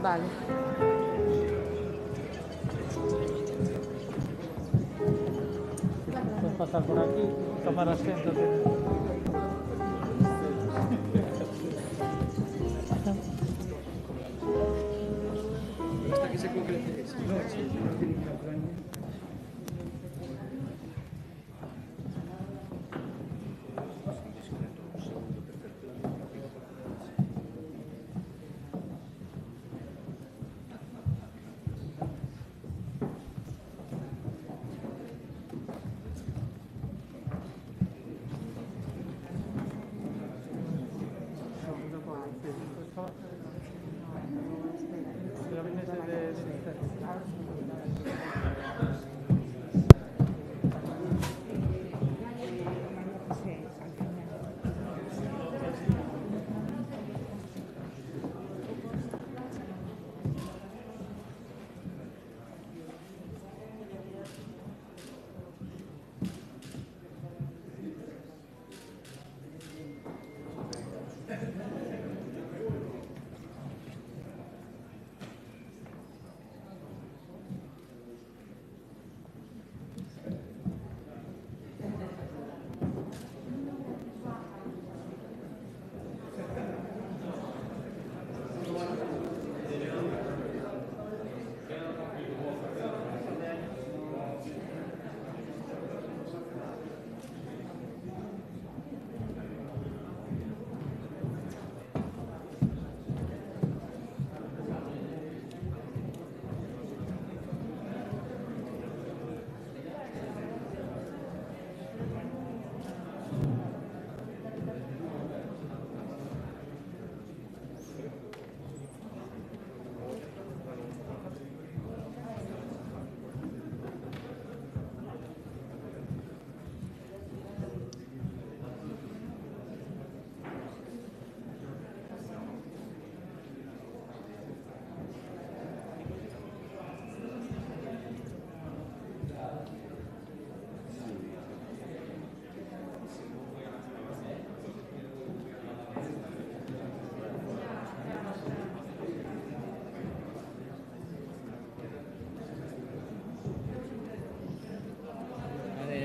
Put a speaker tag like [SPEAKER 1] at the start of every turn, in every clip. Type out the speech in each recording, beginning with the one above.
[SPEAKER 1] Vale.
[SPEAKER 2] Puedes pasar por aquí, tomar asiento.
[SPEAKER 3] Hasta que se concrete esto. No, sí, no tiene que ir a Ucrania.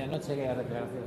[SPEAKER 2] Anoche que la declaración.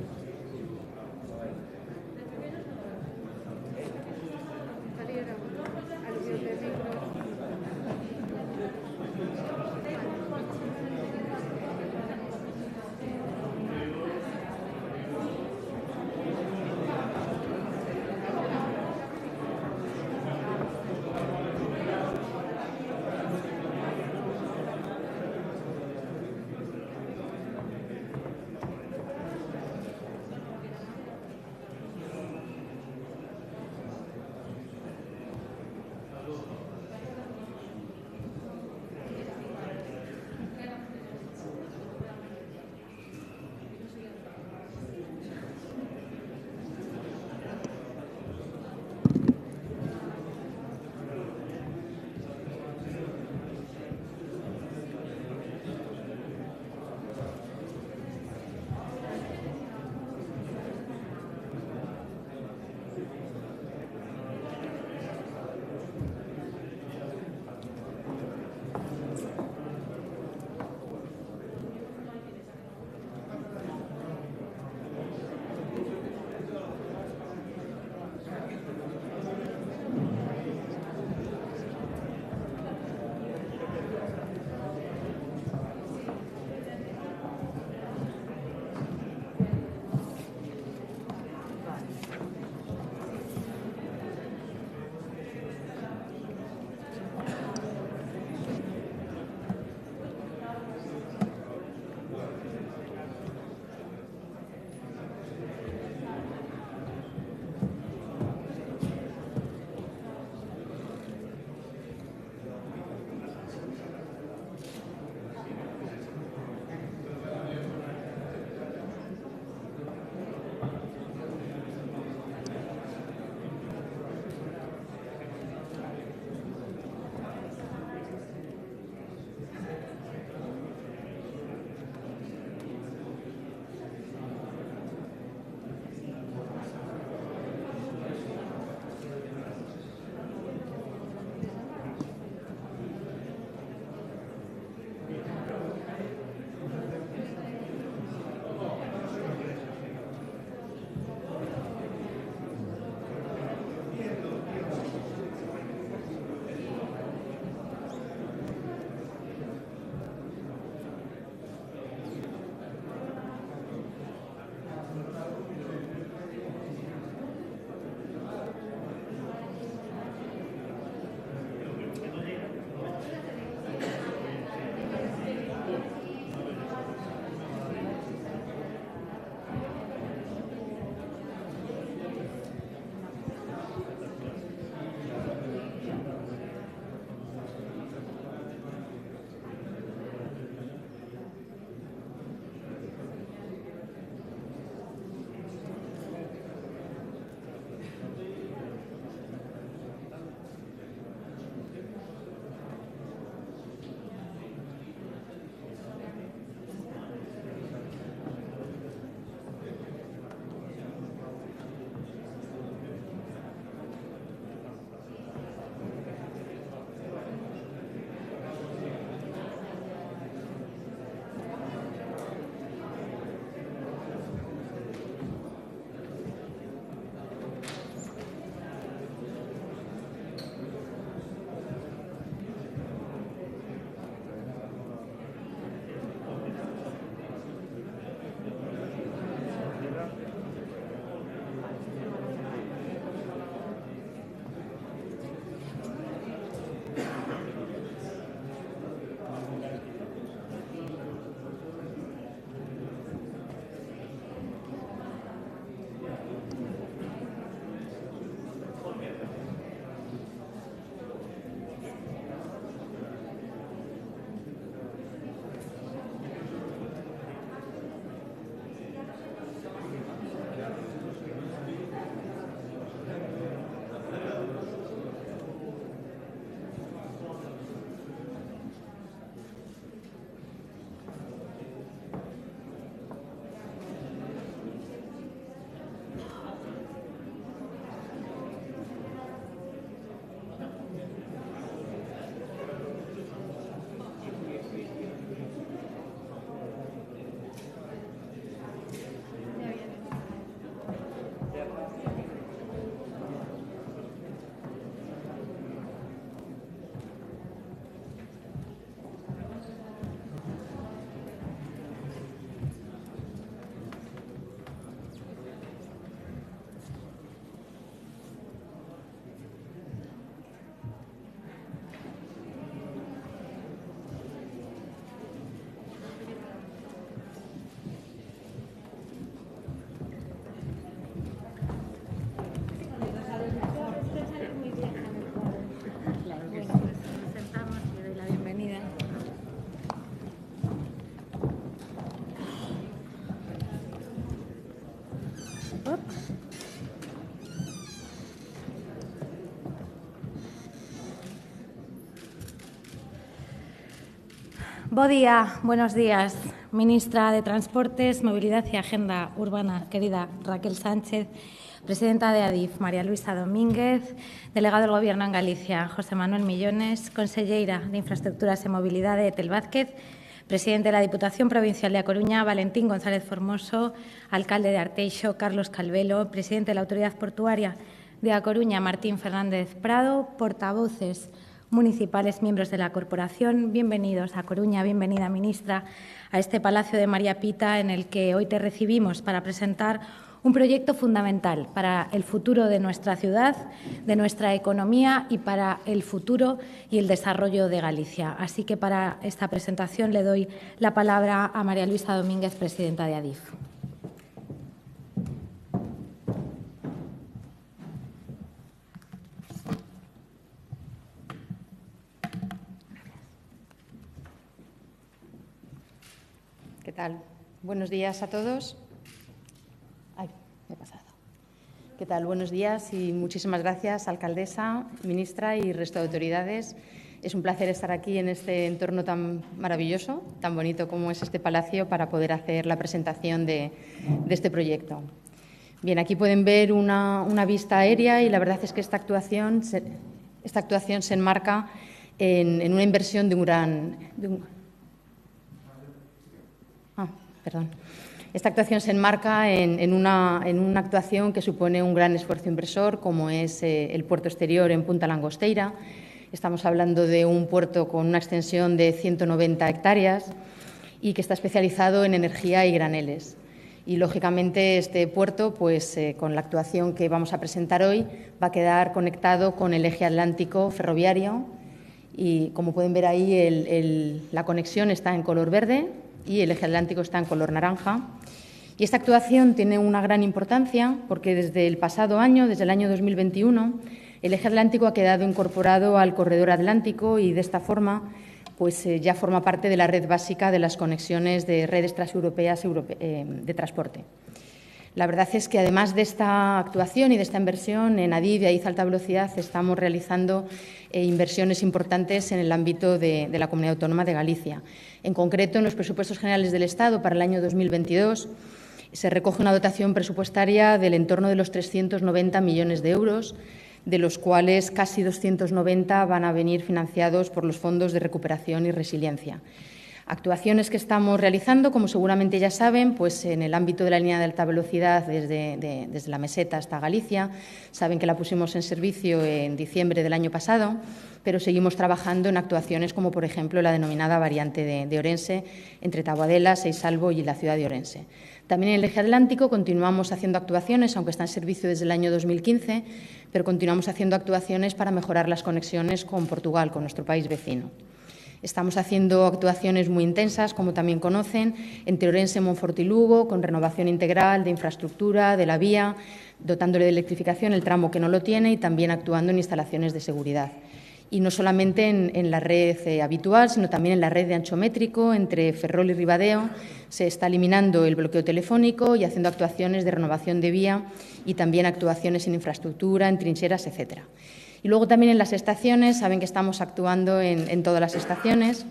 [SPEAKER 1] Bo día, buenos días. Ministra de Transportes, Movilidad y Agenda Urbana, querida Raquel Sánchez, presidenta de ADIF, María Luisa Domínguez, delegado del Gobierno en Galicia, José Manuel Millones, conselleira de Infraestructuras e Mobilidade, Etel Vázquez, presidente de la Diputación Provincial de A Coruña, Valentín González Formoso, alcalde de Arteixo, Carlos Calvelo, presidente de la Autoridad Portuaria de A Coruña, Martín Fernández Prado, portavoces municipales, miembros de la corporación, bienvenidos a Coruña, bienvenida, ministra, a este Palacio de María Pita en el que hoy te recibimos para presentar un proyecto fundamental para el futuro de nuestra ciudad, de nuestra economía y para el futuro y el desarrollo de Galicia. Así que para esta presentación le doy la palabra a María Luisa Domínguez, presidenta de ADIF.
[SPEAKER 4] ¿Qué tal? Buenos días a todos. Ay, me he pasado. ¿Qué tal? Buenos días y muchísimas gracias, alcaldesa, ministra y resto de autoridades. Es un placer estar aquí en este entorno tan maravilloso, tan bonito como es este palacio, para poder hacer la presentación de este proyecto. Bien, aquí pueden ver una vista aérea y la verdad es que esta actuación se enmarca en una inversión de un gran... Esta actuación se enmarca en una actuación que supone un gran esfuerzo inversor, como es el puerto exterior en Punta Langosteira. Estamos hablando de un puerto con una extensión de 190 hectáreas y que está especializado en energía y graneles. Y, lógicamente, este puerto, pues, con la actuación que vamos a presentar hoy, va a quedar conectado con el eje atlántico ferroviario y, como pueden ver ahí, la conexión está en color verde y el eje atlántico está en color naranja. Y esta actuación tiene una gran importancia porque desde el pasado año, desde el año 2021, el eje atlántico ha quedado incorporado al corredor atlántico y, de esta forma, pues ya forma parte de la red básica de las conexiones de redes transeuropeas de transporte. La verdad es que, además de esta actuación y de esta inversión, en ADIF y ADIF Alta Velocidad estamos realizando inversiones importantes en el ámbito de la Comunidad Autónoma de Galicia. En concreto, en los presupuestos generales del Estado para el año 2022 se recoge una dotación presupuestaria del entorno de los 390 millones de euros, de los cuales casi 290 van a venir financiados por los fondos de recuperación y resiliencia. Actuaciones que estamos realizando, como seguramente ya saben, pues en el ámbito de la línea de alta velocidad desde la Meseta hasta Galicia. Saben que la pusimos en servicio en diciembre del año pasado, pero seguimos trabajando en actuaciones como, por ejemplo, la denominada variante de Orense entre Taboadela, Seisalvo y la ciudad de Orense. También en el eje atlántico continuamos haciendo actuaciones, aunque está en servicio desde el año 2015, pero continuamos haciendo actuaciones para mejorar las conexiones con Portugal, con nuestro país vecino. Estamos haciendo actuaciones muy intensas, como también conocen, entre Orense, Monfort y Lugo, con renovación integral de infraestructura, de la vía, dotándole de electrificación el tramo que no lo tiene y también actuando en instalaciones de seguridad. Y no solamente en la red habitual, sino también en la red de ancho métrico entre Ferrol y Ribadeo. Se está eliminando el bloqueo telefónico y haciendo actuaciones de renovación de vía y también actuaciones en infraestructura, en trincheras, etcétera. Y luego también en las estaciones, saben que estamos actuando en todas las estaciones.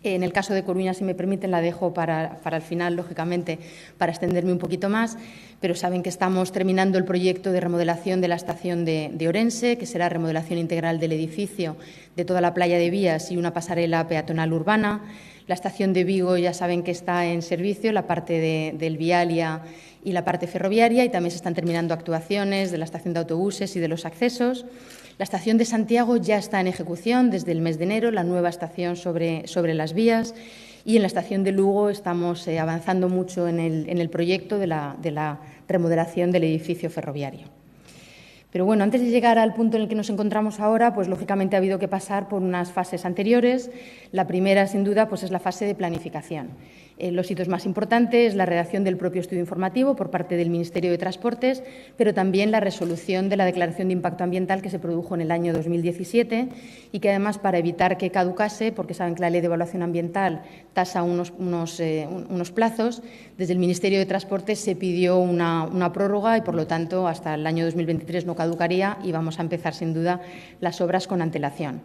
[SPEAKER 4] En el caso de Coruña, si me permiten, la dejo para el final, lógicamente, para extenderme un poquito más, pero saben que estamos terminando el proyecto de remodelación de la estación de Orense, que será remodelación integral del edificio, de toda la playa de vías y una pasarela peatonal urbana. La estación de Vigo ya saben que está en servicio, la parte del Vialia y la parte ferroviaria, y también se están terminando actuaciones de la estación de autobuses y de los accesos. La estación de Santiago ya está en ejecución desde el mes de enero, la nueva estación sobre las vías, y en la estación de Lugo estamos avanzando mucho en el proyecto de la remodelación del edificio ferroviario. Pero bueno, antes de llegar al punto en el que nos encontramos ahora, pues lógicamente ha habido que pasar por unas fases anteriores. La primera, sin duda, pues es la fase de planificación. Los hitos más importantes, la redacción del propio estudio informativo por parte del Ministerio de Transportes, pero también la resolución de la declaración de impacto ambiental que se produjo en el año 2017 y que, además, para evitar que caducase, porque saben que la Ley de Evaluación Ambiental tasa unos plazos, desde el Ministerio de Transportes se pidió una prórroga y, por lo tanto, hasta el año 2023 no caducaría y vamos a empezar, sin duda, las obras con antelación.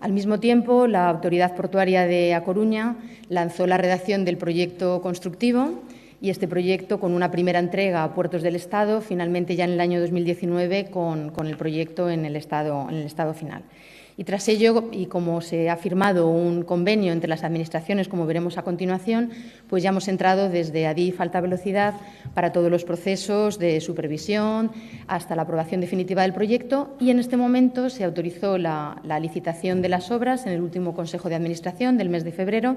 [SPEAKER 4] Al mismo tiempo, la Autoridad Portuaria de A Coruña lanzó la redacción del proyecto constructivo y este proyecto con una primera entrega a Puertos del Estado, finalmente ya en el año 2019 con el proyecto en el estado final. Y tras ello, y como se ha firmado un convenio entre las administraciones, como veremos a continuación, pues ya hemos entrado desde Adif Alta Velocidad para todos los procesos de supervisión hasta la aprobación definitiva del proyecto y en este momento se autorizó la licitación de las obras en el último Consejo de Administración del mes de febrero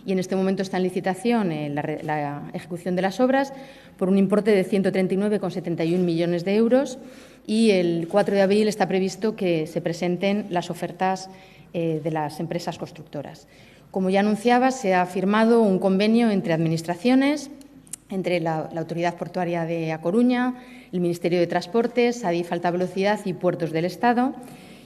[SPEAKER 4] y en este momento está en licitación la ejecución de las obras por un importe de 139,71 millones de euros y el 4 de abril está previsto que se presenten las ofertas de las empresas constructoras. Como ya anunciaba, se ha firmado un convenio entre administraciones, entre la Autoridad Portuaria de A Coruña, el Ministerio de Transportes, Adif Alta Velocidad y Puertos del Estado.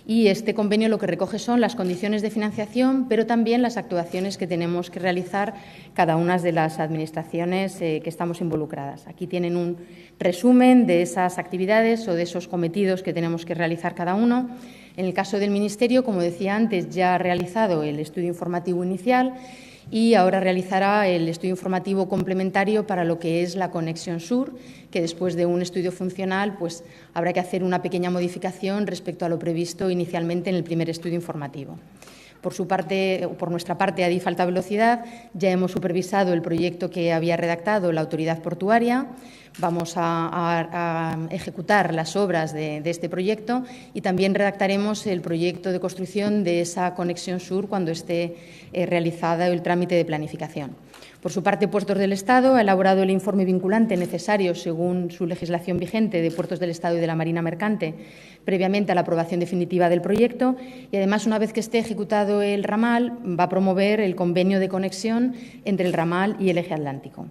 [SPEAKER 4] Y este convenio lo que recoge son las condiciones de financiación, pero también las actuaciones que tenemos que realizar cada una de las administraciones que estamos involucradas. Aquí tienen un resumen de esas actividades o de esos cometidos que tenemos que realizar cada uno. En el caso del Ministerio, como decía antes, ya ha realizado el estudio informativo inicial y ahora realizará el estudio informativo complementario para lo que es la conexión sur, que después de un estudio funcional pues, habrá que hacer una pequeña modificación respecto a lo previsto inicialmente en el primer estudio informativo. Por nuestra parte, Adif Alta Velocidad, ya hemos supervisado el proyecto que había redactado la Autoridad Portuaria. Vamos a ejecutar las obras de este proyecto y también redactaremos el proyecto de construcción de esa conexión sur cuando esté realizado el trámite de planificación. Por su parte, Puertos del Estado ha elaborado el informe vinculante necesario según su legislación vigente de Puertos del Estado y de la Marina Mercante, previamente a la aprobación definitiva del proyecto y, además, una vez que esté ejecutado el ramal, va a promover el convenio de conexión entre el ramal y el eje atlántico.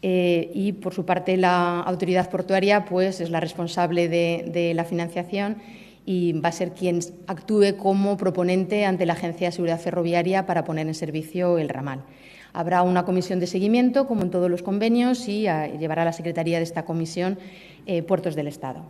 [SPEAKER 4] Y, por su parte, la Autoridad Portuaria pues, es la responsable de la financiación y va a ser quien actúe como proponente ante la Agencia de Seguridad Ferroviaria para poner en servicio el ramal. Habrá una comisión de seguimiento, como en todos los convenios, y llevará a la secretaría de esta comisión Puertos del Estado.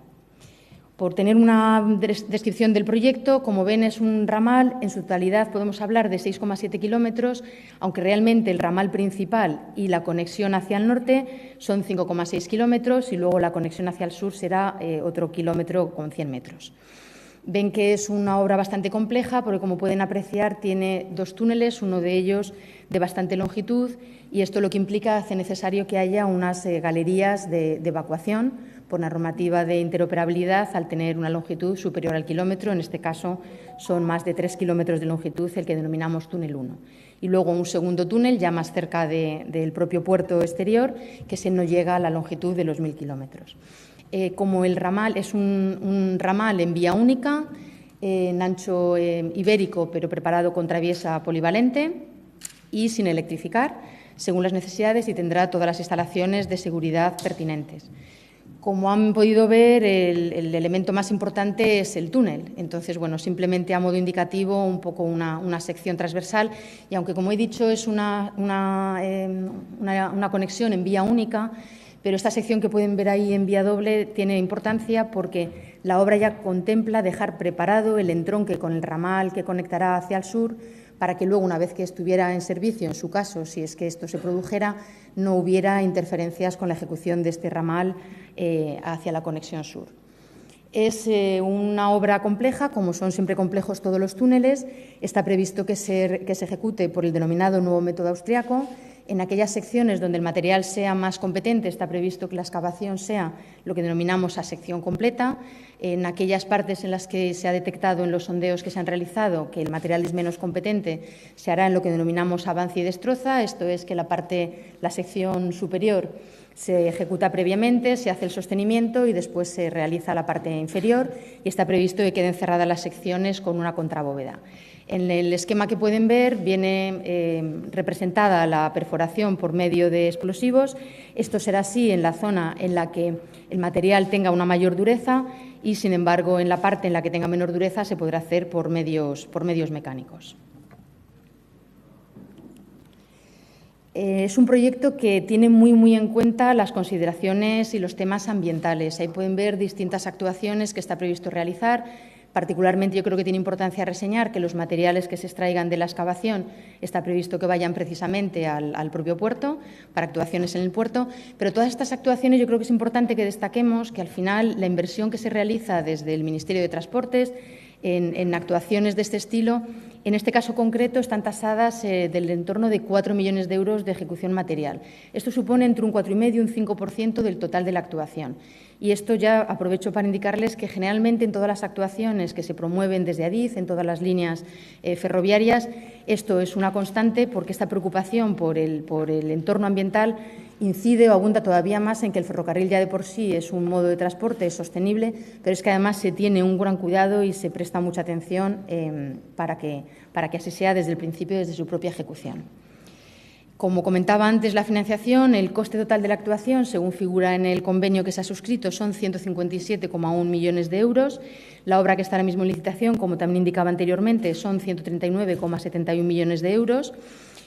[SPEAKER 4] Por tener una descripción del proyecto, como ven, es un ramal. En su totalidad podemos hablar de 6,7 kilómetros, aunque realmente el ramal principal y la conexión hacia el norte son 5,6 kilómetros y luego la conexión hacia el sur será otro kilómetro con 100 metros. Ven que es una obra bastante compleja porque, como pueden apreciar, tiene dos túneles, uno de ellos de bastante longitud, y esto lo que implica hace necesario que haya unas galerías de evacuación por normativa de interoperabilidad al tener una longitud superior al kilómetro. En este caso son más de 3 kilómetros de longitud, el que denominamos túnel 1. Y luego un segundo túnel ya más cerca del propio puerto exterior, que ese no llega a la longitud de los 1.000 kilómetros. Como el ramal es un ramal en vía única, en ancho ibérico, pero preparado con traviesa polivalente y sin electrificar, según las necesidades, y tendrá todas las instalaciones de seguridad pertinentes. Como han podido ver, el elemento más importante es el túnel. Entonces, bueno, simplemente a modo indicativo, un poco una sección transversal. Y aunque, como he dicho, es una conexión en vía única, pero esta sección que pueden ver ahí en vía doble tiene importancia porque la obra ya contempla dejar preparado el entronque con el ramal que conectará hacia el sur para que luego, una vez que estuviera en servicio, en su caso, si es que esto se produjera, no hubiera interferencias con la ejecución de este ramal hacia la conexión sur. Es una obra compleja, como son siempre complejos todos los túneles. Está previsto que se ejecute por el denominado nuevo método austriaco. En aquellas secciones donde el material sea más competente, está previsto que la excavación sea lo que denominamos a sección completa. En aquellas partes en las que se ha detectado en los sondeos que se han realizado que el material es menos competente, se hará en lo que denominamos avance y destroza. Esto es que la sección superior se ejecuta previamente, se hace el sostenimiento y después se realiza la parte inferior y está previsto que queden cerradas las secciones con una contrabóveda. En el esquema que pueden ver viene representada la perforación por medio de explosivos. Esto será así en la zona en la que el material tenga una mayor dureza y, sin embargo, en la parte en la que tenga menor dureza se podrá hacer por medios mecánicos. Es un proyecto que tiene muy en cuenta las consideraciones y los temas ambientales. Ahí pueden ver distintas actuaciones que está previsto realizar Particularmente yo creo que tiene importancia reseñar que los materiales que se extraigan de la excavación está previsto que vayan precisamente al propio puerto, para actuaciones en el puerto, pero todas estas actuaciones yo creo que es importante que destaquemos que al final la inversión que se realiza desde el Ministerio de Transportes en actuaciones de este estilo, en este caso concreto, están tasadas del entorno de 4 millones de euros de ejecución material. Esto supone entre un 4,5 y un 5% del total de la actuación. Y esto ya aprovecho para indicarles que generalmente en todas las actuaciones que se promueven desde Adif, en todas las líneas ferroviarias, esto es una constante porque esta preocupación por el entorno ambiental incide o abunda todavía más en que el ferrocarril ya de por sí es un modo de transporte sostenible, pero es que además se tiene un gran cuidado y se presta mucha atención para que así sea desde el principio, desde su propia ejecución. Como comentaba antes, la financiación, el coste total de la actuación, según figura en el convenio que se ha suscrito, son 157,1 millones de euros. La obra que está ahora mismo en licitación, como también indicaba anteriormente, son 139,71 millones de euros.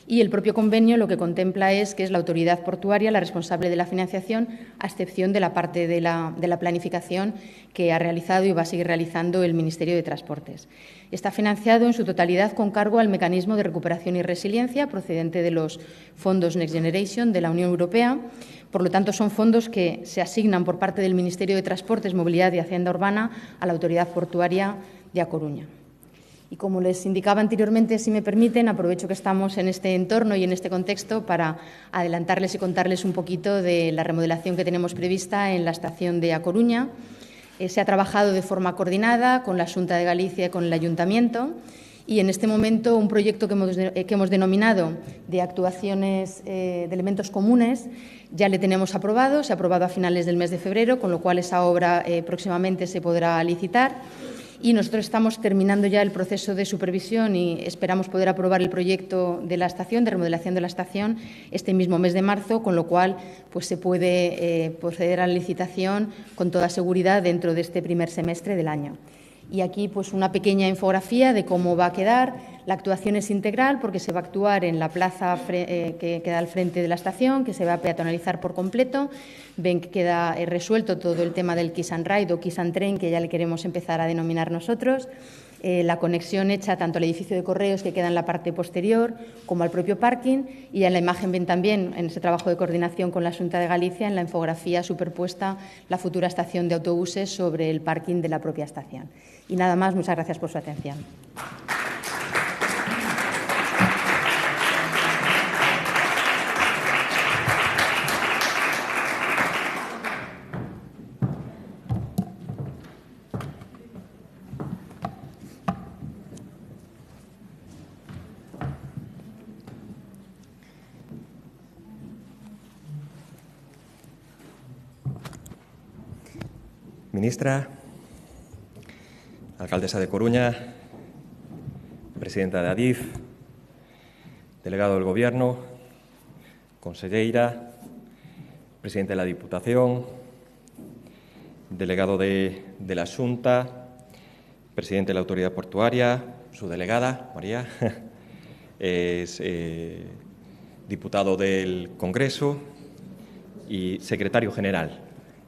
[SPEAKER 4] Y el propio convenio lo que contempla es que es la autoridad portuaria la responsable de la financiación, a excepción de la parte de la planificación que ha realizado y va a seguir realizando el Ministerio de Transportes. Está financiado en su totalidad con cargo al mecanismo de recuperación y resiliencia procedente de los fondos Next Generation de la Unión Europea. Por lo tanto, son fondos que se asignan por parte del Ministerio de Transportes, Movilidad y Hacienda Urbana a la autoridad portuaria de A Coruña. Y como les indicaba anteriormente, si me permiten, aprovecho que estamos en este entorno y en este contexto para adelantarles y contarles un poquito de la remodelación que tenemos prevista en la estación de A Coruña. Se ha trabajado de forma coordinada con la Xunta de Galicia y con el Ayuntamiento y en este momento un proyecto que hemos denominado de actuaciones de elementos comunes ya le tenemos aprobado, se ha aprobado a finales del mes de febrero, con lo cual esa obra próximamente se podrá licitar. Y nosotros estamos terminando ya el proceso de supervisión y esperamos poder aprobar el proyecto de la estación, de remodelación de la estación, este mismo mes de marzo, con lo cual pues, se puede proceder a la licitación con toda seguridad dentro de este primer semestre del año. Y aquí pues, una pequeña infografía de cómo va a quedar. La actuación es integral porque se va a actuar en la plaza que queda al frente de la estación, que se va a peatonalizar por completo. Ven que queda resuelto todo el tema del Kiss and Ride o Kiss and Train, que ya le queremos empezar a denominar nosotros. La conexión hecha tanto al edificio de correos que queda en la parte posterior como al propio parking, y en la imagen ven también en ese trabajo de coordinación con la Xunta de Galicia, en la infografía superpuesta la futura estación de autobuses sobre el parking de la propia estación. Y nada más, muchas gracias por su atención.
[SPEAKER 5] Ministra, alcaldesa de Coruña, presidenta de Adif, delegado del Gobierno, conselleira, presidente de la Diputación, delegado de la Xunta, presidente de la Autoridad Portuaria, su delegada, María, es diputado del Congreso y secretario general.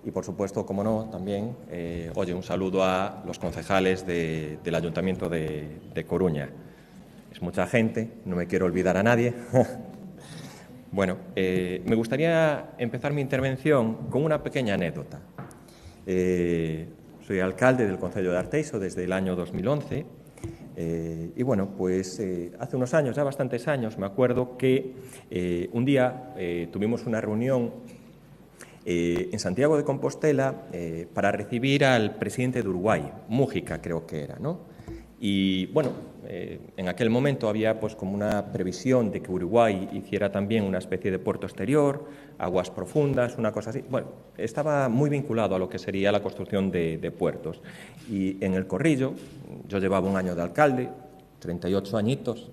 [SPEAKER 5] Y, por supuesto, como no, también, un saludo a los concejales del Ayuntamiento de Coruña. Es mucha gente, no me quiero olvidar a nadie. Bueno, me gustaría empezar mi intervención con una pequeña anécdota. Soy alcalde del concello de Arteixo desde el año 2011 y, bueno, pues hace unos años, ya bastantes años, me acuerdo que un día tuvimos una reunión en Santiago de Compostela para recibir al presidente de Uruguay, Mújica creo que era, ¿no? Y bueno, en aquel momento había pues como una previsión de que Uruguay hiciera también una especie de puerto exterior, aguas profundas, una cosa así. Bueno, estaba muy vinculado a lo que sería la construcción de puertos. Y en el Corrillo, yo llevaba un año de alcalde, 38 añitos,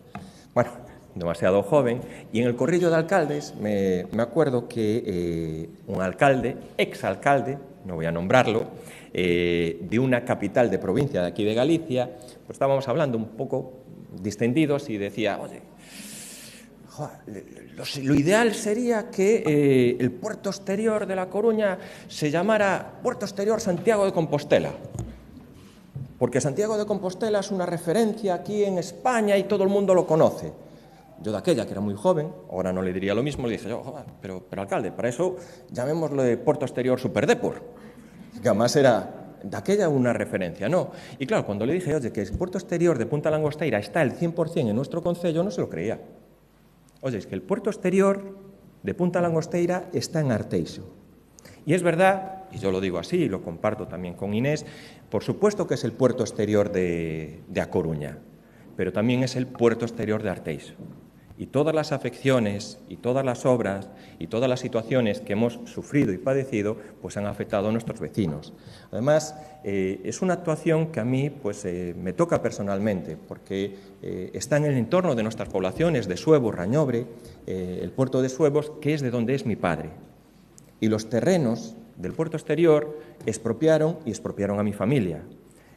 [SPEAKER 5] bueno, demasiado joven, y en el Corrillo de alcaldes me acuerdo que un alcalde, exalcalde, no voy a nombrarlo, de una capital de provincia de aquí de Galicia, pues estábamos hablando un poco distendidos y decía, oye, lo ideal sería que el puerto exterior de La Coruña se llamara Puerto Exterior Santiago de Compostela. porque Santiago de Compostela es una referencia aquí en España y todo el mundo lo conoce. Yo de aquella, que era muy joven, ahora no le diría lo mismo, le dije yo, pero alcalde, para eso llamémoslo de Puerto Exterior Superdepor, que además era de aquella una referencia, ¿no? Y claro, cuando le dije, oye, que el puerto exterior de Punta Langosteira está el 100% en nuestro concello, no se lo creía. Oye, es que el puerto exterior de Punta Langosteira está en Arteixo. Y es verdad, y yo lo digo así, y lo comparto también con Inés, por supuesto que es el puerto exterior de A Coruña, pero también es el puerto exterior de Arteixo. Y todas las afecciones y todas las obras y todas las situaciones que hemos sufrido y padecido pues han afectado a nuestros vecinos. Además, es una actuación que a mí pues, me toca personalmente porque está en el entorno de nuestras poblaciones de Suevos, Rañobre, el puerto de Suevos, que es de donde es mi padre. Y los terrenos del puerto exterior expropiaron a mi familia.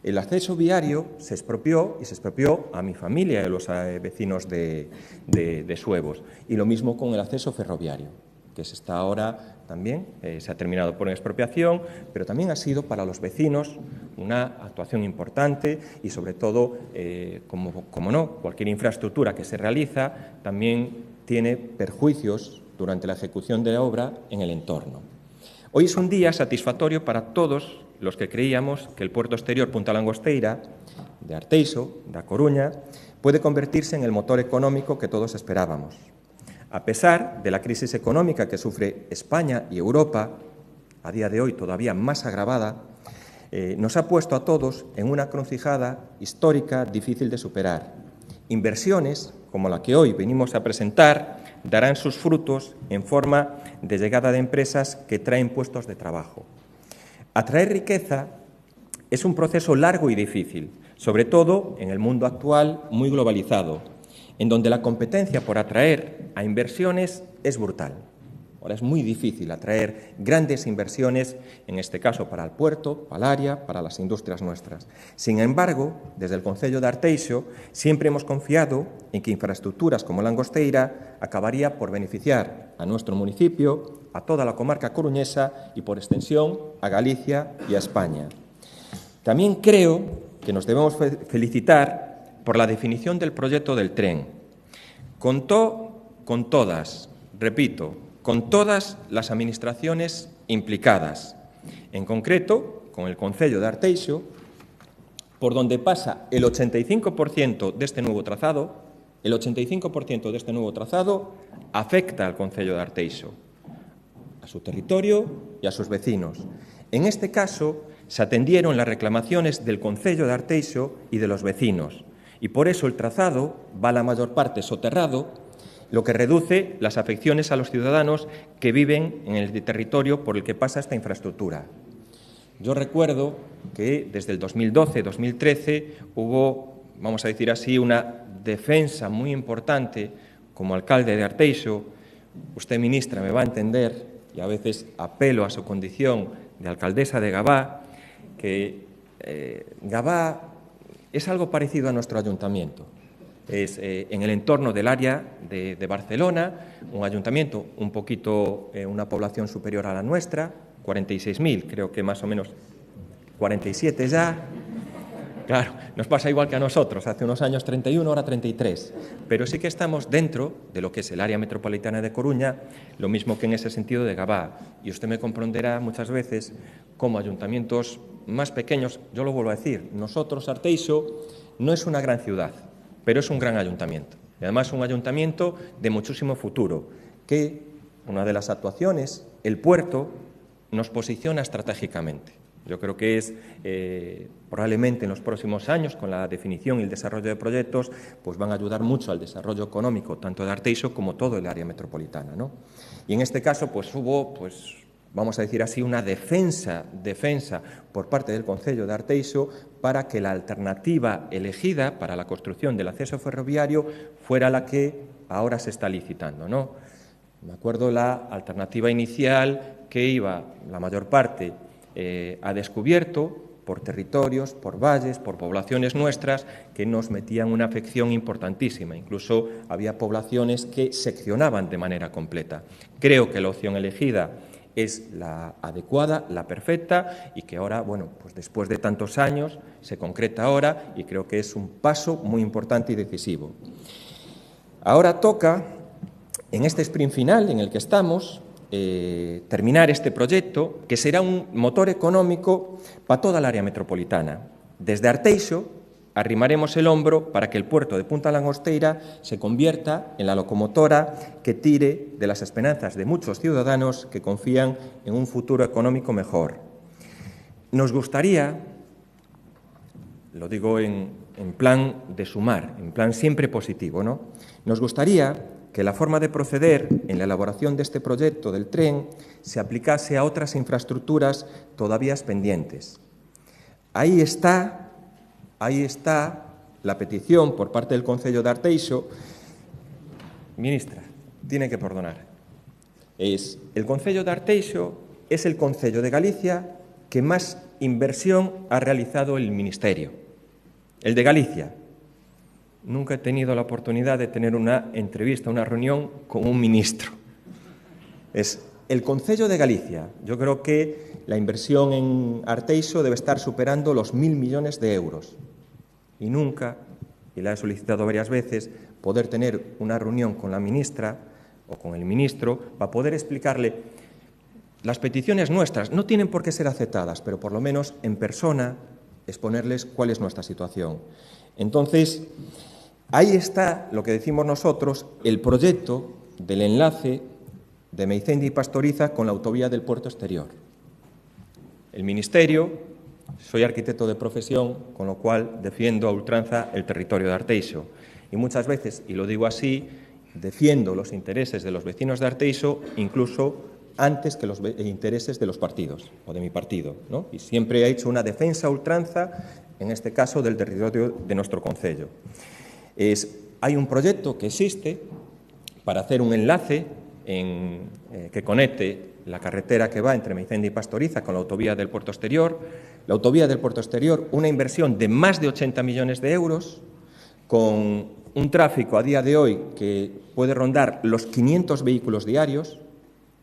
[SPEAKER 5] El acceso viario se expropió a mi familia y a los vecinos de Suevos. Y lo mismo con el acceso ferroviario, que se está ahora también, se ha terminado por una expropiación, pero también ha sido para los vecinos una actuación importante y sobre todo, como no, cualquier infraestructura que se realiza también tiene perjuicios durante la ejecución de la obra en el entorno. Hoy es un día satisfactorio para todos los que creíamos que el puerto exterior Punta Langosteira, de Arteixo, de A Coruña, puede convertirse en el motor económico que todos esperábamos. A pesar de la crisis económica que sufre España y Europa, a día de hoy todavía más agravada, nos ha puesto a todos en una encrucijada histórica difícil de superar. Inversiones, como la que hoy venimos a presentar, darán sus frutos en forma de llegada de empresas que traen puestos de trabajo. Atraer riqueza es un proceso largo y difícil, sobre todo en el mundo actual muy globalizado, en donde la competencia por atraer a inversiones es brutal. Ahora es muy difícil atraer grandes inversiones, en este caso para el puerto, para el área, para las industrias nuestras. Sin embargo, desde el concello de Arteixo siempre hemos confiado en que infraestructuras como Langosteira acabaría por beneficiar a nuestro municipio, a toda la comarca coruñesa y, por extensión, a Galicia y a España. También creo que nos debemos felicitar por la definición del proyecto del tren. Contó con todas, repito, con todas las administraciones implicadas, en concreto con el concello de Arteixo, por donde pasa el 85% de este nuevo trazado. El 85% de este nuevo trazado afecta al concello de Arteixo, a su territorio y a sus vecinos. En este caso, se atendieron las reclamaciones del concello de Arteixo y de los vecinos, y por eso el trazado va la mayor parte soterrado, lo que reduce las afecciones a los ciudadanos que viven en el territorio por el que pasa esta infraestructura. Yo recuerdo que desde el 2012-2013 hubo, vamos a decir así, una defensa muy importante como alcalde de Arteixo. Usted, ministra, me va a entender, y a veces apelo a su condición de alcaldesa de Gavá, que Gavá es algo parecido a nuestro ayuntamiento. Es en el entorno del área de Barcelona, un ayuntamiento un poquito, una población superior a la nuestra, 46.000, creo que más o menos 47 ya. Claro, nos pasa igual que a nosotros, hace unos años 31, ahora 33, pero sí que estamos dentro de lo que es el área metropolitana de Coruña, lo mismo que en ese sentido de Gavá. Y usted me comprenderá muchas veces como ayuntamientos más pequeños, yo lo vuelvo a decir, nosotros, Arteixo, no es una gran ciudad, pero es un gran ayuntamiento. Y además un ayuntamiento de muchísimo futuro, que una de las actuaciones, el puerto, nos posiciona estratégicamente. Yo creo que es probablemente en los próximos años, con la definición y el desarrollo de proyectos, pues van a ayudar mucho al desarrollo económico, tanto de Arteixo como todo el área metropolitana, ¿no? Y en este caso, pues hubo, pues, vamos a decir así, una defensa por parte del concello de Arteixo para que la alternativa elegida para la construcción del acceso ferroviario fuera la que ahora se está licitando, ¿no? Me acuerdo la alternativa inicial que iba la mayor parte a descubierto por territorios, por valles, por poblaciones nuestras que nos metían una afección importantísima. Incluso había poblaciones que seccionaban de manera completa. Creo que la opción elegida es la adecuada, la perfecta y que ahora, bueno, pues después de tantos años se concreta ahora y creo que es un paso muy importante y decisivo. Ahora toca, en este sprint final en el que estamos, terminar este proyecto que será un motor económico para toda el área metropolitana. Desde Arteixo arrimaremos el hombro para que el puerto de Punta Langosteira se convierta en la locomotora que tire de las esperanzas de muchos ciudadanos que confían en un futuro económico mejor. Nos gustaría, lo digo en plan de sumar, en plan siempre positivo, ¿no? Nos gustaría que la forma de proceder en la elaboración de este proyecto del tren se aplicase a otras infraestructuras todavía pendientes. Ahí está la petición por parte del Concello de Arteixo. Ministra, tiene que perdonar. El Concello de Arteixo es el concello de Galicia que más inversión ha realizado el Ministerio. El de Galicia. Nunca he tenido la oportunidad de tener una entrevista, una reunión con un ministro. Es el Concello de Galicia. Yo creo que la inversión en Arteixo debe estar superando los 1.000 millones de euros. Y nunca, y la he solicitado varias veces, poder tener una reunión con la ministra o con el ministro para poder explicarle las peticiones nuestras. No tienen por qué ser aceptadas, pero por lo menos en persona exponerles cuál es nuestra situación. Entonces, ahí está lo que decimos nosotros, el proyecto del enlace de Meicendi y Pastoriza con la autovía del puerto exterior. El Ministerio, soy arquitecto de profesión, con lo cual defiendo a ultranza el territorio de Arteixo. Y muchas veces, y lo digo así, defiendo los intereses de los vecinos de Arteixo, incluso antes que los intereses de los partidos, o de mi partido, ¿no? Y siempre he hecho una defensa a ultranza, en este caso, del territorio de nuestro concello. Hay un proyecto que existe para hacer un enlace que conecte la carretera que va entre Meicendi y Pastoriza con la autovía del puerto exterior. La autovía del puerto exterior, una inversión de más de 80 millones de euros, con un tráfico a día de hoy que puede rondar los 500 vehículos diarios,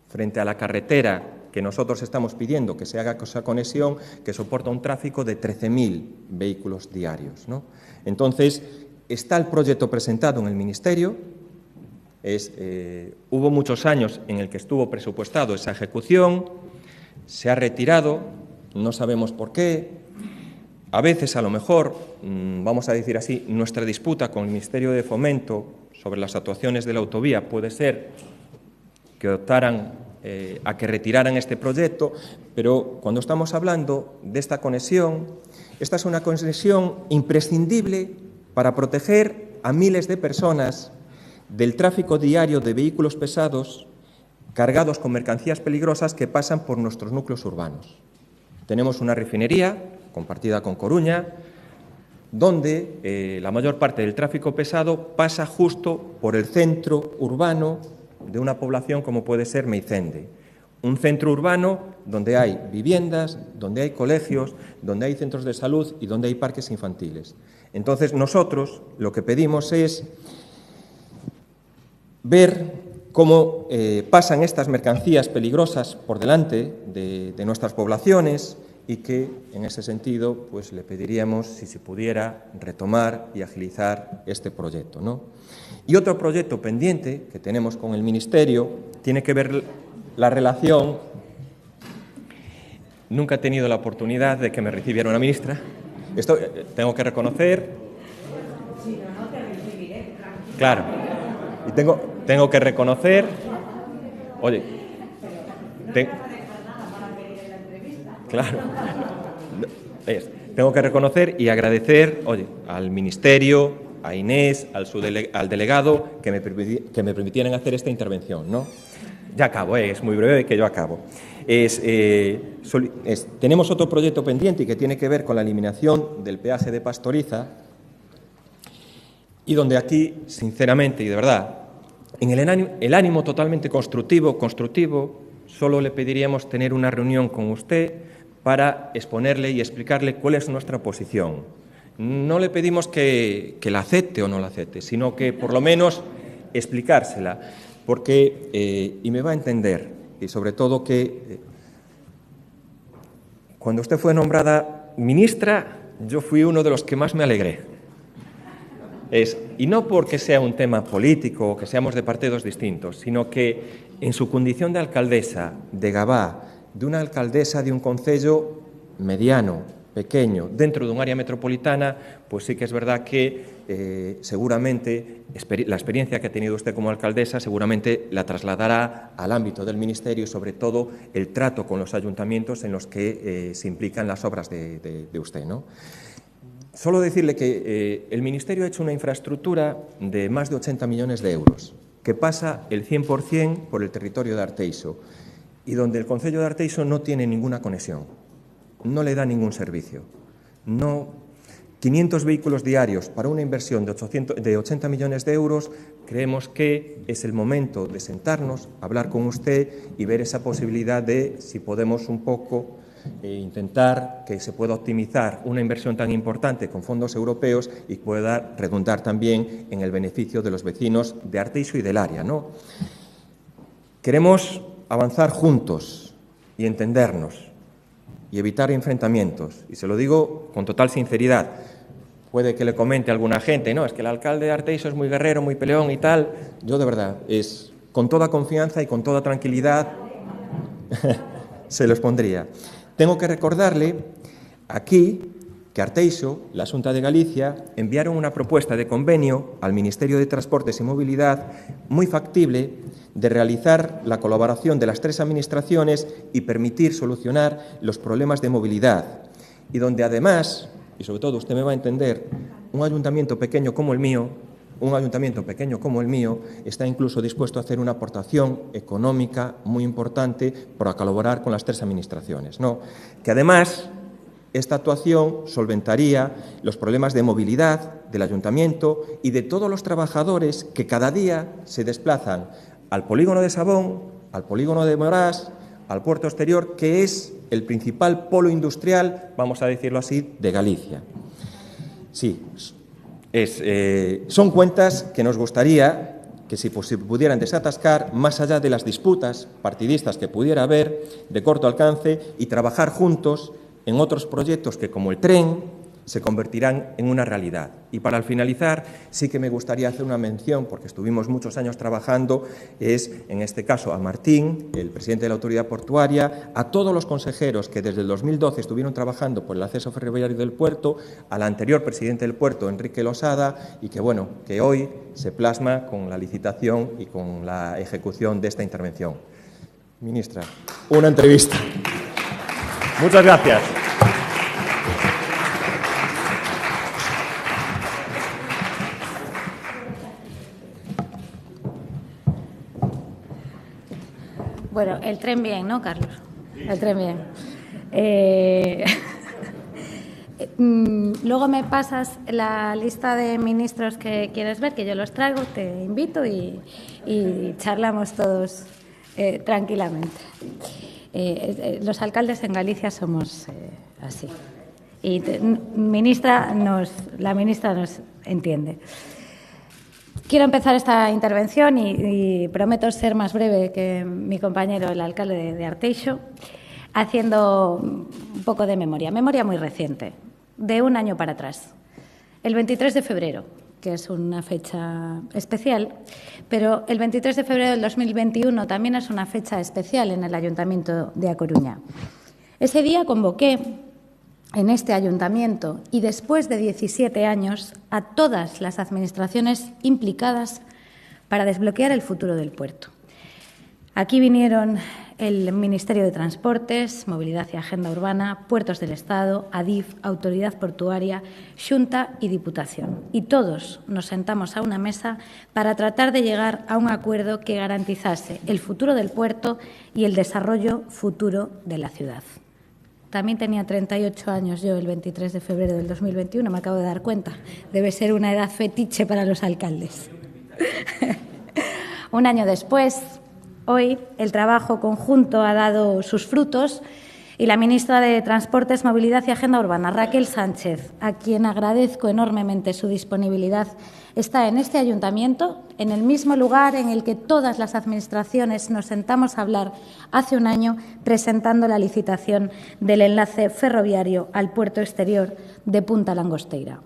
[SPEAKER 5] frente a la carretera que nosotros estamos pidiendo que se haga esa conexión, que soporta un tráfico de 13.000 vehículos diarios, ¿no? Entonces, está el proyecto presentado en el Ministerio. Hubo muchos años en el que estuvo presupuestado esa ejecución, se ha retirado, no sabemos por qué. A veces, a lo mejor, vamos a decir así, nuestra disputa con el Ministerio de Fomento sobre las actuaciones de la autovía puede ser que optaran a que retiraran este proyecto, pero cuando estamos hablando de esta conexión, esta es una conexión imprescindible para proteger a miles de personas del tráfico diario de vehículos pesados cargados con mercancías peligrosas que pasan por nuestros núcleos urbanos. Tenemos una refinería compartida con Coruña, donde la mayor parte del tráfico pesado pasa justo por el centro urbano de una población como puede ser Meicende. Un centro urbano donde hay viviendas, donde hay colegios, donde hay centros de salud y donde hay parques infantiles. Entonces, nosotros lo que pedimos es ver cómo pasan estas mercancías peligrosas por delante de nuestras poblaciones y que, en ese sentido, pues le pediríamos si se pudiera retomar y agilizar este proyecto, ¿no? Y otro proyecto pendiente que tenemos con el Ministerio tiene que ver la relación. Nunca he tenido la oportunidad de que me recibiera una ministra. Esto tengo que reconocer. Claro. Y tengo que reconocer. Oye. Claro. Tengo que reconocer y agradecer, oye, al Ministerio, a Inés, al delegado, que me permitieran hacer esta intervención, ¿no? Ya acabo, es muy breve que yo acabo. Tenemos otro proyecto pendiente y que tiene que ver con la eliminación del peaje de Pastoriza y donde aquí, sinceramente y de verdad, en el ánimo totalmente constructivo, solo le pediríamos tener una reunión con usted para exponerle y explicarle cuál es nuestra posición. No le pedimos que la acepte o no la acepte, sino que por lo menos explicársela, porque, y me va a entender, y sobre todo que cuando usted fue nombrada ministra, yo fui uno de los que más me alegré. Y no porque sea un tema político o que seamos de partidos distintos, sino que en su condición de alcaldesa de Gavá, de una alcaldesa de un concello mediano, pequeño, dentro de un área metropolitana, pues sí que es verdad que seguramente la experiencia que ha tenido usted como alcaldesa seguramente la trasladará al ámbito del Ministerio y sobre todo el trato con los ayuntamientos en los que se implican las obras de usted, ¿no? Solo decirle que el Ministerio ha hecho una infraestructura de más de 80 millones de euros, que pasa el 100% por el territorio de Arteixo y donde el concello de Arteixo no tiene ninguna conexión, no le da ningún servicio. 500 vehículos diarios para una inversión de 80 millones de euros, creemos que es el momento de sentarnos, hablar con usted y ver esa posibilidad de, si podemos un poco, intentar que se pueda optimizar una inversión tan importante con fondos europeos y pueda redundar también en el beneficio de los vecinos de Arteixo y del área, ¿no? Queremos avanzar juntos y entendernos y evitar enfrentamientos. Y se lo digo con total sinceridad. Puede que le comente a alguna gente, no, es que el alcalde de Arteixo es muy guerrero, muy peleón y tal. Yo, de verdad, es con toda confianza y con toda tranquilidad se los pondría. Tengo que recordarle aquí que Arteixo, la Xunta de Galicia, enviaron una propuesta de convenio al Ministerio de Transportes y Movilidad muy factible de realizar la colaboración de las tres administraciones y permitir solucionar los problemas de movilidad. Y donde además, y sobre todo usted me va a entender, un ayuntamiento pequeño como el mío está incluso dispuesto a hacer una aportación económica muy importante para colaborar con las tres administraciones, ¿no? Que además esta actuación solventaría los problemas de movilidad del ayuntamiento y de todos los trabajadores que cada día se desplazan al polígono de Sabón, al polígono de Morás, al puerto exterior, que es el principal polo industrial, vamos a decirlo así, de Galicia. Sí, son cuentas que nos gustaría que se pudieran desatascar más allá de las disputas partidistas que pudiera haber de corto alcance y trabajar juntos en otros proyectos que, como el tren, se convertirán en una realidad. Y para finalizar, sí que me gustaría hacer una mención, porque estuvimos muchos años trabajando, es en este caso a Martín, el presidente de la Autoridad Portuaria, a todos los consejeros que desde el 2012 estuvieron trabajando por el acceso ferroviario del puerto, al anterior presidente del puerto, Enrique Losada, y que, bueno, que hoy se plasma con la licitación y con la ejecución de esta intervención. Ministra, una entrevista. Muchas gracias.
[SPEAKER 1] Bueno, el tren bien, ¿no, Carlos? El tren bien. Luego me pasas la lista de ministros que quieres ver, que yo los traigo, te invito y charlamos todos tranquilamente. Los alcaldes en Galicia somos así. Y la ministra nos entiende. Quiero empezar esta intervención y prometo ser más breve que mi compañero, el alcalde de Arteixo, haciendo un poco de memoria muy reciente, de un año para atrás. El 23 de febrero, que es una fecha especial, pero el 23 de febrero del 2021 también es una fecha especial en el Ayuntamiento de A Coruña. Ese día convoqué en este ayuntamiento y después de 17 años a todas las administraciones implicadas para desbloquear el futuro del puerto. Aquí vinieron el Ministerio de Transportes, Movilidad y Agenda Urbana, Puertos del Estado, ADIF, Autoridad Portuaria, Xunta y Diputación. Y todos nos sentamos a una mesa para tratar de llegar a un acuerdo que garantizase el futuro del puerto y el desarrollo futuro de la ciudad. También tenía 38 años yo el 23 de febrero del 2021, me acabo de dar cuenta. Debe ser una edad fetiche para los alcaldes. Un año después, hoy, el trabajo conjunto ha dado sus frutos y la ministra de Transportes, Movilidad y Agenda Urbana, Raquel Sánchez, a quien agradezco enormemente su disponibilidad, está en este ayuntamiento, en el mismo lugar en el que todas las administraciones nos sentamos a hablar hace un año, presentando la licitación del enlace ferroviario al puerto exterior de Punta Langosteira.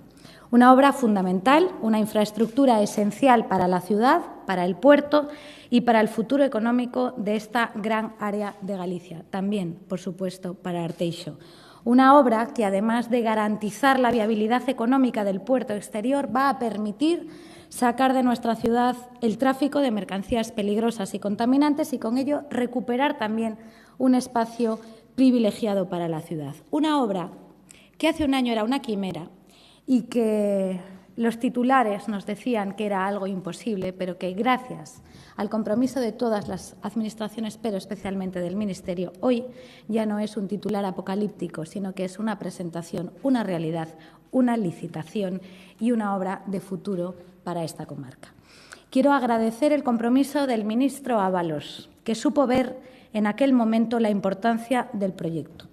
[SPEAKER 1] Una obra fundamental, una infraestructura esencial para la ciudad, para el puerto y para el futuro económico de esta gran área de Galicia. También, por supuesto, para Arteixo. Una obra que, además de garantizar la viabilidad económica del puerto exterior, va a permitir sacar de nuestra ciudad el tráfico de mercancías peligrosas y contaminantes y, con ello, recuperar también un espacio privilegiado para la ciudad. Una obra que hace un año era una quimera y que los titulares nos decían que era algo imposible, pero que gracias al compromiso de todas las administraciones, pero especialmente del Ministerio, hoy ya no es un titular apocalíptico, sino que es una presentación, una realidad, una licitación y una obra de futuro para esta comarca. Quiero agradecer el compromiso del ministro Ábalos, que supo ver en aquel momento la importancia del proyecto.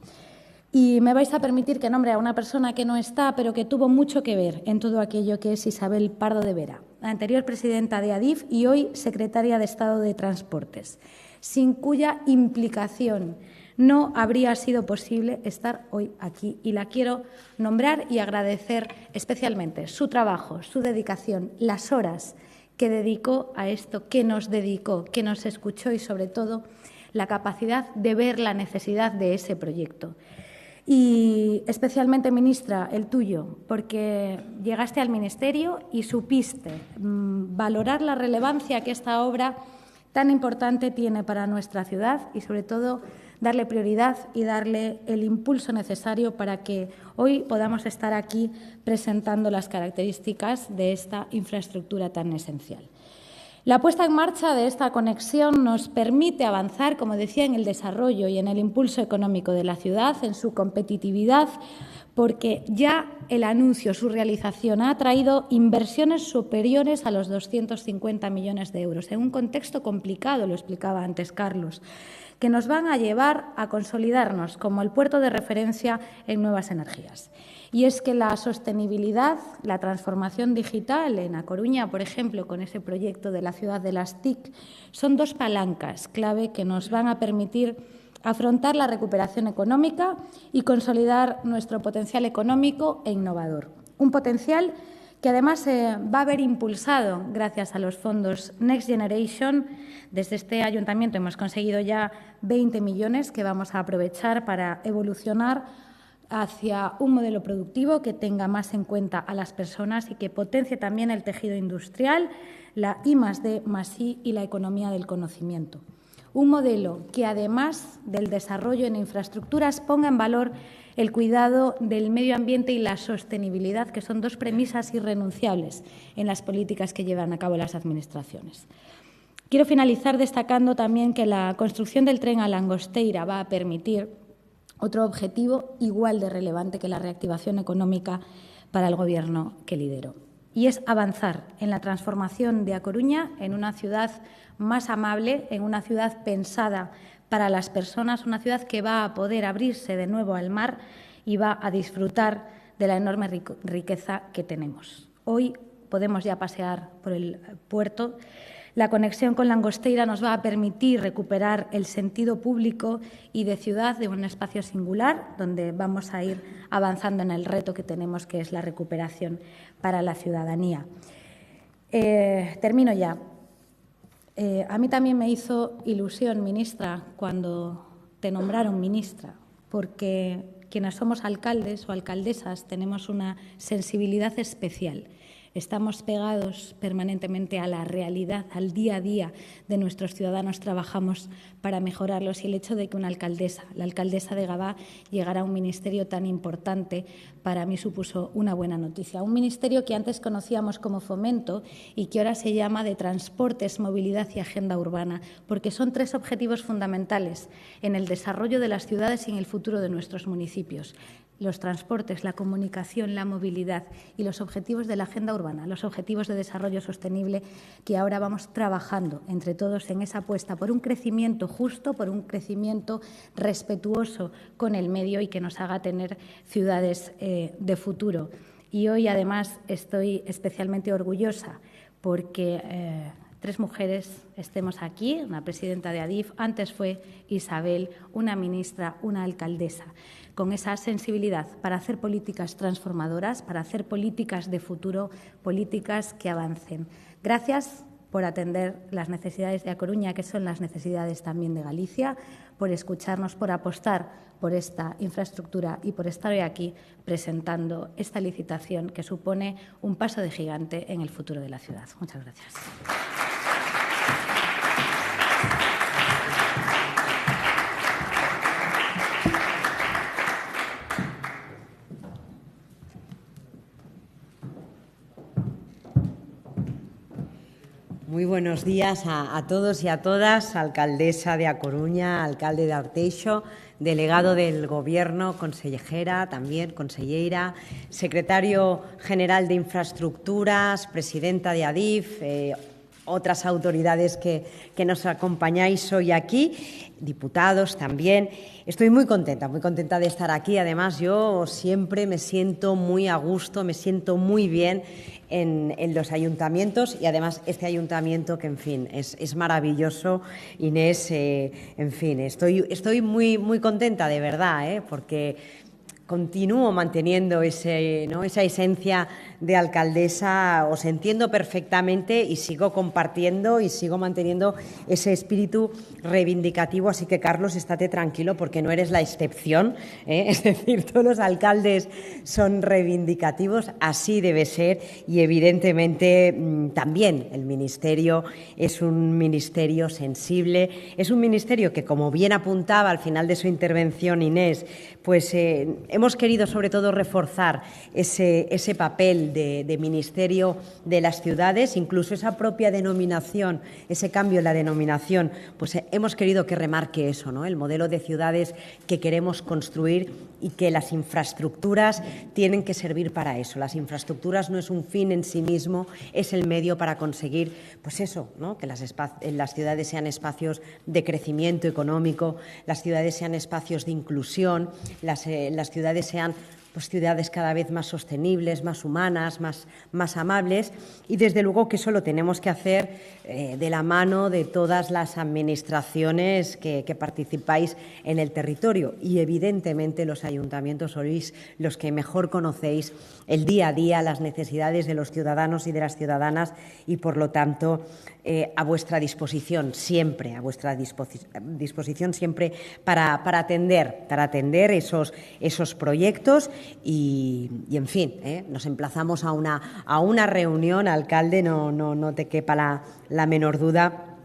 [SPEAKER 1] Y me vais a permitir que nombre a una persona que no está, pero que tuvo mucho que ver en todo aquello, que es Isabel Pardo de Vera, la anterior presidenta de Adif y hoy secretaria de Estado de Transportes, sin cuya implicación no habría sido posible estar hoy aquí. Y la quiero nombrar y agradecer especialmente su trabajo, su dedicación, las horas que dedicó a esto, que nos dedicó, que nos escuchó y, sobre todo, la capacidad de ver la necesidad de ese proyecto. Y especialmente, ministra, el tuyo, porque llegaste al Ministerio y supiste valorar la relevancia que esta obra tan importante tiene para nuestra ciudad y, sobre todo, darle prioridad y darle el impulso necesario para que hoy podamos estar aquí presentando las características de esta infraestructura tan esencial. La puesta en marcha de esta conexión nos permite avanzar, como decía, en el desarrollo y en el impulso económico de la ciudad, en su competitividad, porque ya el anuncio, su realización, ha traído inversiones superiores a los 250 millones de euros, en un contexto complicado, lo explicaba antes Carlos, que nos van a llevar a consolidarnos como el puerto de referencia en nuevas energías. Y es que la sostenibilidad, la transformación digital en A Coruña, por ejemplo, con ese proyecto de la ciudad de las TIC, son dos palancas clave que nos van a permitir afrontar la recuperación económica y consolidar nuestro potencial económico e innovador. Un potencial que además se va a ver impulsado gracias a los fondos Next Generation. Desde este ayuntamiento hemos conseguido ya 20 millones que vamos a aprovechar para evolucionar hacia un modelo productivo que tenga más en cuenta a las personas y que potencie también el tejido industrial, la I+D+I y la economía del conocimiento. Un modelo que, además del desarrollo en infraestructuras, ponga en valor el cuidado del medio ambiente y la sostenibilidad, que son dos premisas irrenunciables en las políticas que llevan a cabo las administraciones. Quiero finalizar destacando también que la construcción del tren a Langosteira va a permitir otro objetivo igual de relevante que la reactivación económica para el Gobierno que lidero, y es avanzar en la transformación de A Coruña en una ciudad más amable, en una ciudad pensada para las personas, una ciudad que va a poder abrirse de nuevo al mar y va a disfrutar de la enorme riqueza que tenemos. Hoy podemos ya pasear por el puerto. La conexión con Langosteira nos va a permitir recuperar el sentido público y de ciudad de un espacio singular, donde vamos a ir avanzando en el reto que tenemos, que es la recuperación para la ciudadanía. Termino ya. A mí también me hizo ilusión, ministra, cuando te nombraron ministra, porque quienes somos alcaldes o alcaldesas tenemos una sensibilidad especial. Estamos pegados permanentemente a la realidad, al día a día de nuestros ciudadanos, trabajamos para mejorarlos, y el hecho de que una alcaldesa, la alcaldesa de Gavá, llegara a un ministerio tan importante, para mí supuso una buena noticia. Un ministerio que antes conocíamos como Fomento y que ahora se llama de Transportes, Movilidad y Agenda Urbana, porque son tres objetivos fundamentales en el desarrollo de las ciudades y en el futuro de nuestros municipios: los transportes, la comunicación, la movilidad y los objetivos de la Agenda Urbana, los objetivos de desarrollo sostenible, que ahora vamos trabajando entre todos en esa apuesta por un crecimiento justo, por un crecimiento respetuoso con el medio y que nos haga tener ciudades de futuro. Y hoy, además, estoy especialmente orgullosa porque 3 mujeres estemos aquí, una presidenta de ADIF, antes fue Isabel, una ministra, una alcaldesa, con esa sensibilidad para hacer políticas transformadoras, para hacer políticas de futuro, políticas que avancen. Gracias por atender las necesidades de A Coruña, que son las necesidades también de Galicia, por escucharnos, por apostar por esta infraestructura y por estar hoy aquí presentando esta licitación que supone un paso de gigante en el futuro de la ciudad. Muchas gracias.
[SPEAKER 6] Muy buenos días a todos y a todas, alcaldesa de A Coruña, alcalde de Arteixo, delegado del Gobierno, consejera, también conselleira, secretario general de Infraestructuras, presidenta de ADIF, otras autoridades que nos acompañáis hoy aquí, diputados también. Estoy muy contenta de estar aquí. Además, yo siempre me siento muy a gusto, me siento muy bien en los ayuntamientos y además este ayuntamiento que, en fin, es maravilloso. Inés, en fin, estoy muy contenta de verdad, porque continúo manteniendo esa esencia de alcaldesa, os entiendo perfectamente y sigo compartiendo y sigo manteniendo ese espíritu reivindicativo. Así que, Carlos, estate tranquilo porque no eres la excepción, Es decir, todos los alcaldes son reivindicativos, así debe ser y, evidentemente, también el Ministerio es un ministerio sensible, es un ministerio que, como bien apuntaba al final de su intervención Inés, pues hemos querido sobre todo reforzar ese papel de Ministerio de las Ciudades, incluso esa propia denominación, ese cambio en la denominación, pues hemos querido que remarque eso, ¿no? El modelo de ciudades que queremos construir y que las infraestructuras tienen que servir para eso. Las infraestructuras no es un fin en sí mismo, es el medio para conseguir, pues eso, ¿no? Que las ciudades sean espacios de crecimiento económico, las ciudades sean espacios de inclusión, las ciudades sean pues ciudades cada vez más sostenibles, más humanas, más amables, y desde luego que eso lo tenemos que hacer de la mano de todas las administraciones que participáis en el territorio y evidentemente los ayuntamientos sois los que mejor conocéis el día a día, las necesidades de los ciudadanos y de las ciudadanas y por lo tanto a vuestra disposición siempre, para atender esos proyectos y en fin, nos emplazamos a una reunión, alcalde, no te quepa la menor duda.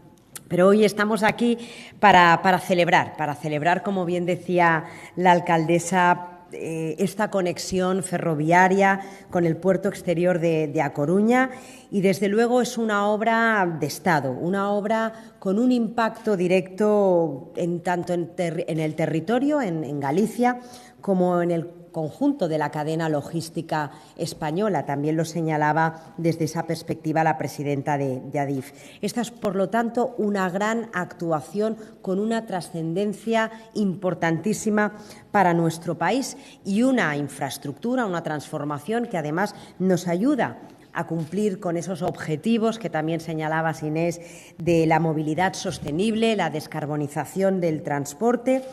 [SPEAKER 6] Pero hoy estamos aquí para celebrar, como bien decía la alcaldesa, esta conexión ferroviaria con el puerto exterior de A Coruña y, desde luego, es una obra de Estado, una obra con un impacto directo tanto en el territorio, en Galicia, como en el conjunto de la cadena logística española. También lo señalaba desde esa perspectiva la presidenta de ADIF. Esta es, por lo tanto, una gran actuación con una trascendencia importantísima para nuestro país y una infraestructura, una transformación que además nos ayuda a cumplir con esos objetivos que también señalabas, Inés, de la movilidad sostenible, la descarbonización del transporte,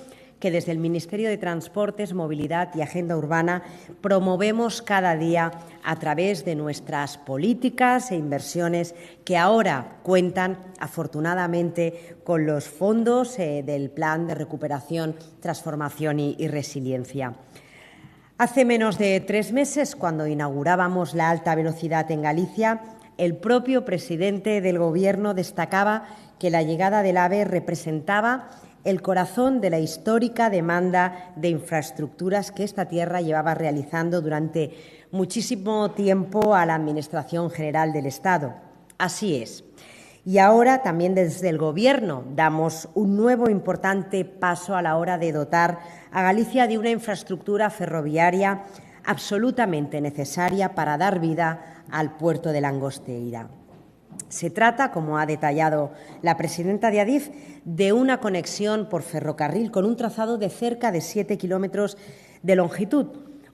[SPEAKER 6] que desde el Ministerio de Transportes, Movilidad y Agenda Urbana promovemos cada día a través de nuestras políticas e inversiones que ahora cuentan, afortunadamente, con los fondos del Plan de Recuperación, Transformación y Resiliencia. Hace menos de 3 meses, cuando inaugurábamos la alta velocidad en Galicia, el propio presidente del Gobierno destacaba que la llegada del AVE representaba el corazón de la histórica demanda de infraestructuras que esta tierra llevaba realizando durante muchísimo tiempo a la Administración General del Estado. Así es. Y ahora también desde el Gobierno damos un nuevo importante paso a la hora de dotar a Galicia de una infraestructura ferroviaria absolutamente necesaria para dar vida al puerto de Langosteira. Se trata, como ha detallado la presidenta de Adif, de una conexión por ferrocarril con un trazado de cerca de 7 kilómetros de longitud,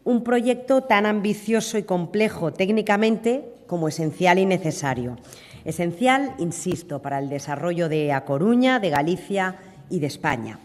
[SPEAKER 6] un proyecto tan ambicioso y complejo técnicamente como esencial y necesario. Esencial, insisto, para el desarrollo de A Coruña, de Galicia y de España.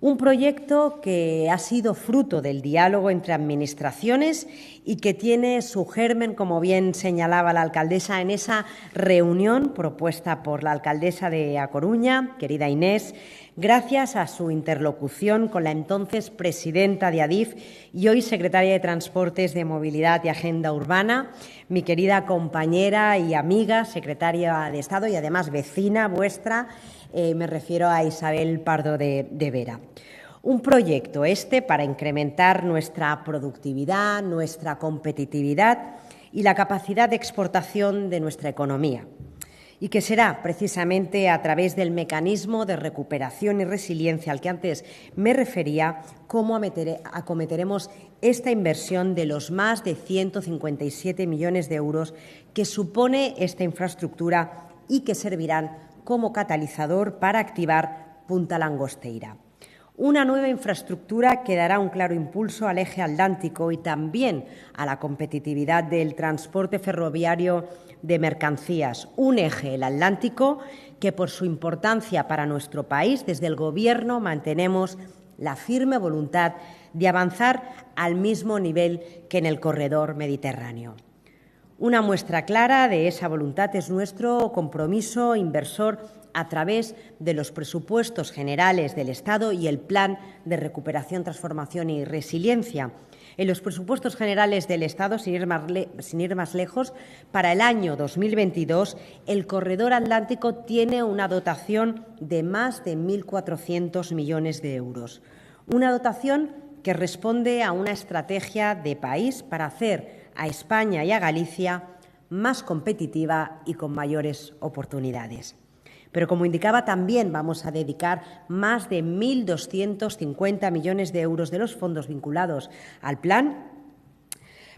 [SPEAKER 6] Un proyecto que ha sido fruto del diálogo entre administraciones y que tiene su germen, como bien señalaba la alcaldesa, en esa reunión propuesta por la alcaldesa de A Coruña, querida Inés, gracias a su interlocución con la entonces presidenta de Adif y hoy secretaria de Transportes, de Movilidad y Agenda Urbana, mi querida compañera y amiga, secretaria de Estado y además vecina vuestra, me refiero a Isabel Pardo de Vera. Un proyecto para incrementar nuestra productividad, nuestra competitividad y la capacidad de exportación de nuestra economía, y que será precisamente a través del mecanismo de recuperación y resiliencia al que antes me refería cómo acometeremos esta inversión de los más de 157 millones de euros que supone esta infraestructura y que servirán como catalizador para activar Punta Langosteira. Una nueva infraestructura que dará un claro impulso al eje atlántico y también a la competitividad del transporte ferroviario de mercancías. Un eje, el Atlántico, que por su importancia para nuestro país, desde el Gobierno mantenemos la firme voluntad de avanzar al mismo nivel que en el corredor mediterráneo. Una muestra clara de esa voluntad es nuestro compromiso inversor a través de los presupuestos generales del Estado y el Plan de Recuperación, Transformación y Resiliencia. En los presupuestos generales del Estado, sin ir más lejos, para el año 2022, el Corredor Atlántico tiene una dotación de más de 1.400 millones de euros. Una dotación que responde a una estrategia de país para hacer a España y a Galicia más competitiva y con mayores oportunidades. Pero, como indicaba, también vamos a dedicar más de 1.250 millones de euros de los fondos vinculados al plan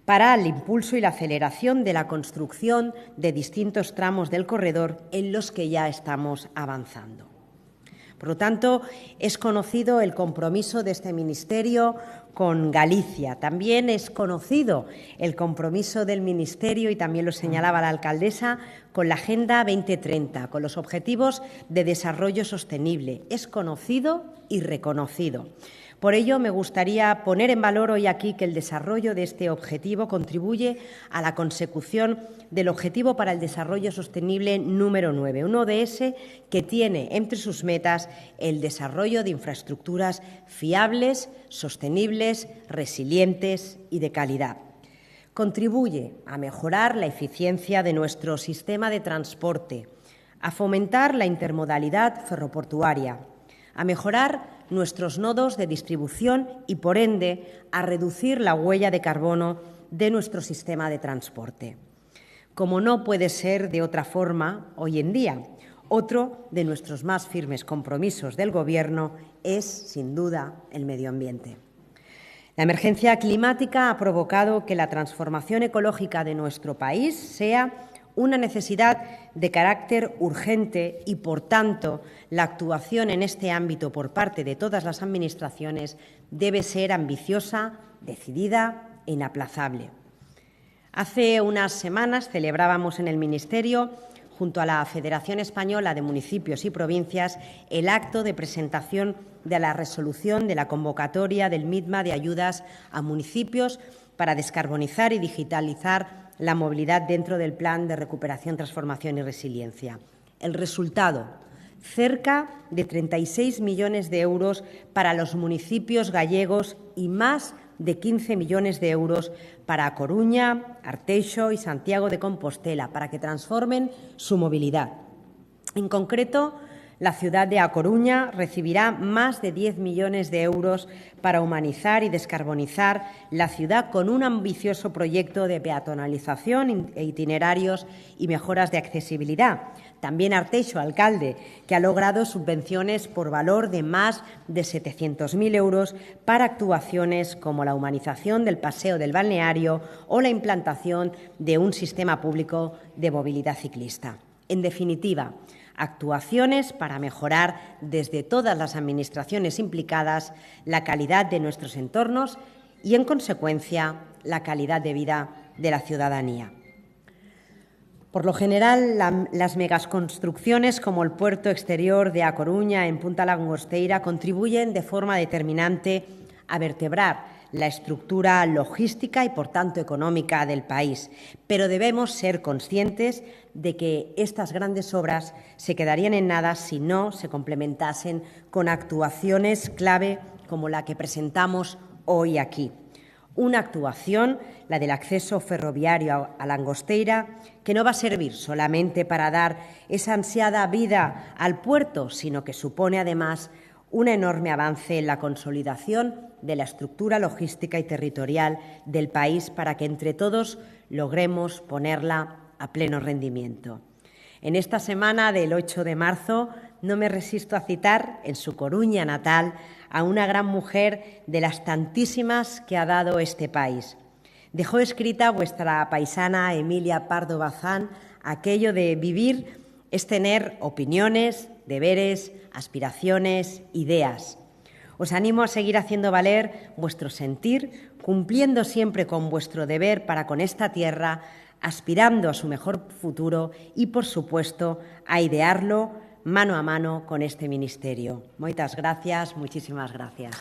[SPEAKER 6] para el impulso y la aceleración de la construcción de distintos tramos del corredor en los que ya estamos avanzando. Por lo tanto, es conocido el compromiso de este Ministerio con Galicia. También es conocido el compromiso del Ministerio, y también lo señalaba la alcaldesa, con la Agenda 2030, con los Objetivos de Desarrollo Sostenible. Es conocido y reconocido. Por ello, me gustaría poner en valor hoy aquí que el desarrollo de este objetivo contribuye a la consecución del Objetivo para el Desarrollo Sostenible número 9, un ODS que tiene entre sus metas el desarrollo de infraestructuras fiables, sostenibles, resilientes y de calidad. Contribuye a mejorar la eficiencia de nuestro sistema de transporte, a fomentar la intermodalidad ferroportuaria, a mejorar nuestros nodos de distribución y, por ende, a reducir la huella de carbono de nuestro sistema de transporte. Como no puede ser de otra forma, hoy en día, otro de nuestros más firmes compromisos del Gobierno es, sin duda, el medio ambiente. La emergencia climática ha provocado que la transformación ecológica de nuestro país sea una necesidad de carácter urgente y, por tanto, la actuación en este ámbito por parte de todas las administraciones debe ser ambiciosa, decidida e inaplazable. Hace unas semanas celebrábamos en el Ministerio, junto a la Federación Española de Municipios y Provincias, el acto de presentación de la resolución de la convocatoria del MITMA de ayudas a municipios para descarbonizar y digitalizar la movilidad dentro del Plan de Recuperación, Transformación y Resiliencia. El resultado: cerca de 36 millones de euros para los municipios gallegos y más de 15 millones de euros para A Coruña, Arteixo y Santiago de Compostela, para que transformen su movilidad. En concreto, La ciudad de A Coruña recibirá más de 10 millones de euros para humanizar y descarbonizar la ciudad con un ambicioso proyecto de peatonalización e itinerarios y mejoras de accesibilidad. También Arteixo, alcalde, que ha logrado subvenciones por valor de más de 700.000 euros para actuaciones como la humanización del paseo del balneario o la implantación de un sistema público de movilidad ciclista. En definitiva, actuaciones para mejorar desde todas las administraciones implicadas la calidad de nuestros entornos y, en consecuencia, la calidad de vida de la ciudadanía. Por lo general, las megaconstrucciones como el puerto exterior de A Coruña en Punta Langosteira contribuyen de forma determinante a vertebrar la estructura logística y, por tanto, económica del país. Pero debemos ser conscientes de que estas grandes obras se quedarían en nada si no se complementasen con actuaciones clave como la que presentamos hoy aquí. Una actuación, la del acceso ferroviario a Langosteira, que no va a servir solamente para dar esa ansiada vida al puerto, sino que supone, además, un enorme avance en la consolidación de la estructura logística y territorial del país para que entre todos logremos ponerla a pleno rendimiento. En esta semana del 8 de marzo no me resisto a citar, en su Coruña natal, a una gran mujer de las tantísimas que ha dado este país. Dejó escrita vuestra paisana Emilia Pardo Bazán aquello de vivir es tener opiniones, deberes, aspiraciones, ideas. Os animo a seguir haciendo valer vuestro sentir, cumpliendo siempre con vuestro deber para con esta tierra, aspirando a su mejor futuro y, por supuesto, a idearlo mano a mano con este ministerio. Moitas gracias, muchísimas gracias.